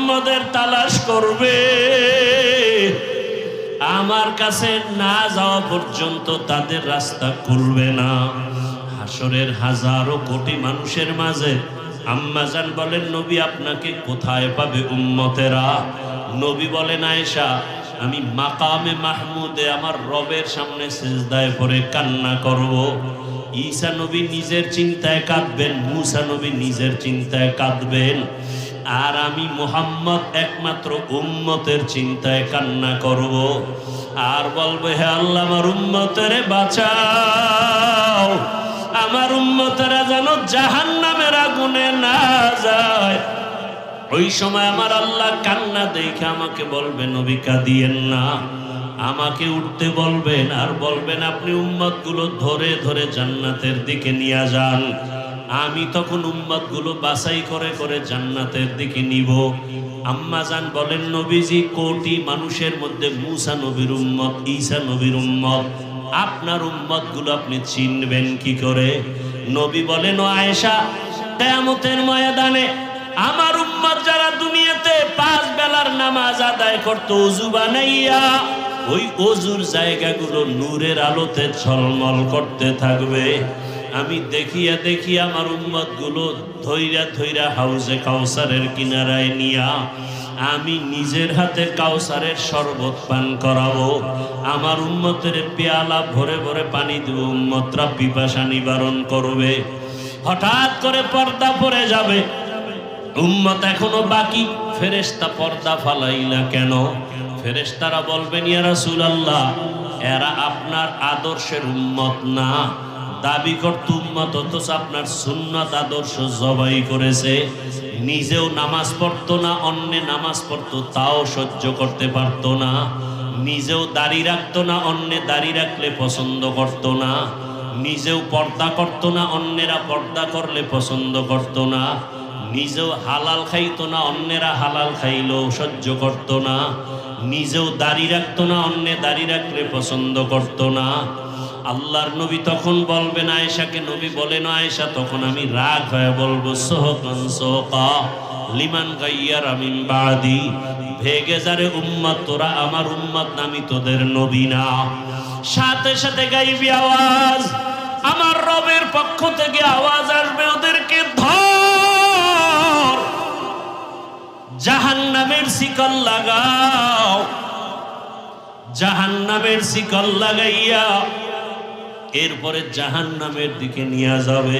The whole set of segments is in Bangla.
মুহাম্মদের তালাশ করবে, আমার কাছে না যাওয়া পর্যন্ত তাদের রাস্তা খুলবে না। হাসরের হাজারো কোটি মানুষের মাঝে আম্মাজান বলেন, নবী আপনাকে কোথায় পাবে উম্মতেরা? নবী বলেন, আয়েশা, আমি মাকামে মাহমুদে আমার রবের সামনে সিজদায় পড়ে কান্না করব। ঈসা নবী নিজের চিন্তায় কাঁদবেন, মুসা নবী নিজের চিন্তায় কাঁদবেন, আর আমি মুহাম্মদ একমাত্র উম্মতের চিন্তায় কান্না করব আর বলবো, হে আল্লাহ, আমার উম্মতেরে বাঁচাও, আমার উম্মতেরা যেন জাহান্নামের আগুনে না যায়। ওই সময় আমার আল্লাহ কান্না দেখে আমাকে বলবে, নবী কাঁদিয়েন না। আমাকে উঠতে বলবেন আর বলবেন, আপনি উম্মতগুলো ধরে ধরে জান্নাতের দিকে নিয়ে যান। আমি তখন উম্মতগুলো বাছাই করে করে জান্নাতের দিকে নিব। আম্মাজান বলেন, নবীজি, কোটি মানুষের মধ্যে মুসা নবীর উম্মত, ঈসা নবীর উম্মত, আপনার উম্মতগুলো আপনি চিনবেন কি করে? নবী বলেন, ও আয়েশা, কিয়ামতের ময়দানে আমার উম্মত যারা দুনিয়াতে 5 বেলার নামাজ আদায় করত ওযু বানাইয়া, ওই ওযুর জায়গাগুলো নূরের আলোতে ঝলমল করতে থাকবে। আমি দেখিয়া দেখিয়া আমার উম্মতগুলো ধৈরা ধৈরা হাউজে কাউসারের কিনারায় নিয়া আমি নিজের হাতে কাউসারের শরবত পান করাবো। আমার উম্মতের পেয়ালা ভরে ভরে পানি দেব, উম্মতরা পিপাসা নিবারণ করবে। হঠাৎ করে পর্দা পড়ে যাবে, উম্মত এখনো বাকি, ফেরেশতা পর্দা ফালাইলা কেন? ফেরেশতারা বলবেন, ইয়া রাসূলুল্লাহ, এরা আপনার আদর্শের উম্মত না, দাবি করত উম্মত, অথচ আপনার সুন্নাত আদর্শ জবাই করেছে। নিজেও নামাজ পড়তো না, অন্যে নামাজ পড়তো তাও সহ্য করতে পারতো না। নিজেও দাড়ি রাখতো না, অন্যে দাড়ি রাখলে পছন্দ করতো না। নিজেও পর্দা করতো না, অন্যেরা পর্দা করলে পছন্দ করতো না। নিজেও হালাল খাইতো না, অন্যেরা হালাল খাইলেও সহ্য করতো না। নিজেও দাড়ি রাখতো না, অন্যে দাড়ি রাখলে পছন্দ করতো না। আল্লাহর নবী তখন বলবেন আয়েশাকে, নবী বলেন, আয়েশা, তখন আমি রাগ হয়ে বলবো, সোহকান সোহকা লিমান গাইয়ারা মিন বাদি, ভেগে যারে উম্মত, তোরা আমার উম্মত না, আমি তোদের নবী না। সাথে সাথে গাইবি আওয়াজ, আমার রবের পক্ষ থেকে আওয়াজ আসবে, ওদেরকে ধর, জাহান্নামের শিকল লাগাও। জাহান্নামের শিকল লাগাইয়া এরপরে জাহান্নামের দিকে নিয়ে যাবে।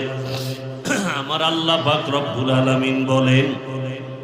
আমার আল্লাহ পাক রব্বুল আলামিন বলেন,